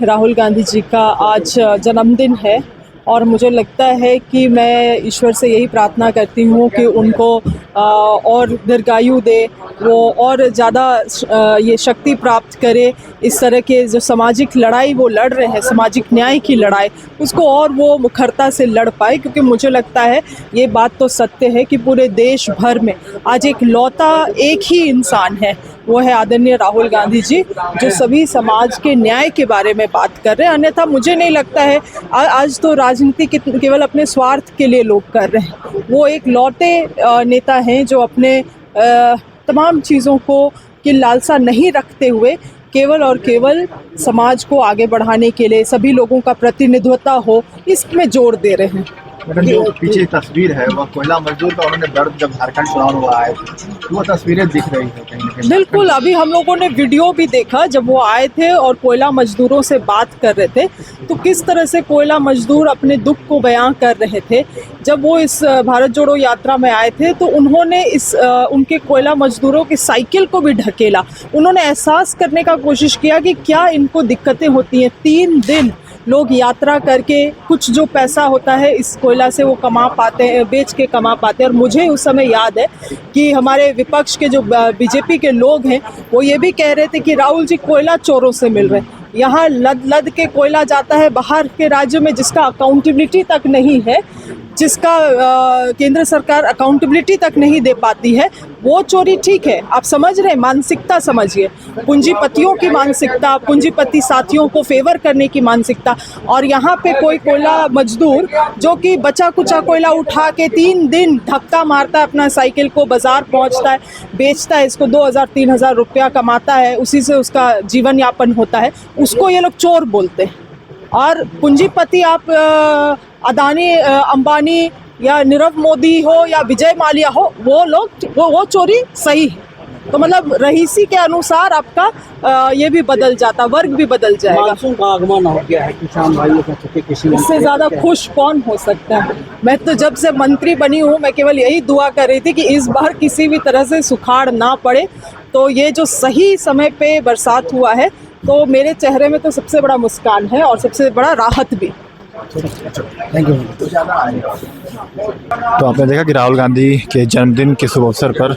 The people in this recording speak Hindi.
राहुल गांधी जी का आज जन्मदिन है और मुझे लगता है कि मैं ईश्वर से यही प्रार्थना करती हूँ कि उनको और दीर्घायु दे, वो और ज़्यादा ये शक्ति प्राप्त करे। इस तरह के जो सामाजिक लड़ाई वो लड़ रहे हैं, सामाजिक न्याय की लड़ाई, उसको और वो मुखरता से लड़ पाए, क्योंकि मुझे लगता है ये बात तो सत्य है कि पूरे देश भर में आज एक लौता एक ही इंसान है, वो है आदरणीय राहुल गांधी जी, जो सभी समाज के न्याय के बारे में बात कर रहे हैं। अन्यथा मुझे नहीं लगता है आज तो राजनीति केवल अपने स्वार्थ के लिए लोग कर रहे हैं। वो एक लौटे नेता हैं जो अपने तमाम चीज़ों को की लालसा नहीं रखते हुए केवल और केवल समाज को आगे बढ़ाने के लिए, सभी लोगों का प्रतिनिधित्व हो, इसमें जोर दे रहे हैं। मैडम, जो पीछे तस्वीर है वह कोयला मजदूर का उन्होंने दर्द जब झारखंड चुनाव हुआ आए थे, वो तस्वीरें दिख रही है कहीं ना कहीं। बिल्कुल, अभी हम लोगों ने वीडियो भी देखा जब वो आए थे और कोयला मजदूरों से बात कर रहे थे, तो किस तरह से कोयला मजदूर अपने दुख को बयां कर रहे थे। जब वो इस भारत जोड़ो यात्रा में आए थे तो उन्होंने उनके कोयला मजदूरों की साइकिल को भी ढकेला। उन्होंने एहसास करने का कोशिश किया कि क्या इनको दिक्कतें होती हैं। 3 दिन लोग यात्रा करके कुछ जो पैसा होता है इस कोयला से वो कमा पाते हैं, बेच के कमा पाते हैं। और मुझे उस समय याद है कि हमारे विपक्ष के जो बीजेपी के लोग हैं वो ये भी कह रहे थे कि राहुल जी कोयला चोरों से मिल रहे हैं। यहाँ लद के कोयला जाता है बाहर के राज्यों में, जिसका अकाउंटेबिलिटी तक नहीं है, जिसका केंद्र सरकार अकाउंटेबिलिटी तक नहीं दे पाती है, वो चोरी ठीक है। आप समझ रहे हैं, मानसिकता समझिए, पूंजीपतियों की मानसिकता, पूंजीपति साथियों को फेवर करने की मानसिकता। और यहाँ पे कोई कोयला मजदूर जो कि बचा कुचा कोयला उठा के 3 दिन धक्का मारता है अपना साइकिल को, बाजार पहुँचता है, बेचता है, इसको 2000-3000 रुपया कमाता है, उसी से उसका जीवन यापन होता है, उसको ये लोग चोर बोलते हैं। और पूंजीपति आप अदानी, अंबानी या नीरव मोदी हो या विजय माल्या हो, वो लोग वो चोरी सही है। तो मतलब रईसी के अनुसार आपका ये भी बदल जाता, वर्ग भी बदल जाएगा। मानसून का आगमन हो गया है, किसान भाइयों का इससे ज़्यादा खुश कौन हो सकता है। मैं तो जब से मंत्री बनी हूँ मैं केवल यही दुआ कर रही थी कि इस बार किसी भी तरह से सुखाड़ ना पड़े। तो ये जो सही समय पे बरसात हुआ है तो मेरे चेहरे में तो सबसे बड़ा मुस्कान है और सबसे बड़ा राहत भी। Thank you. तो आपने देखा कि राहुल गांधी के जन्मदिन के शुभ अवसर पर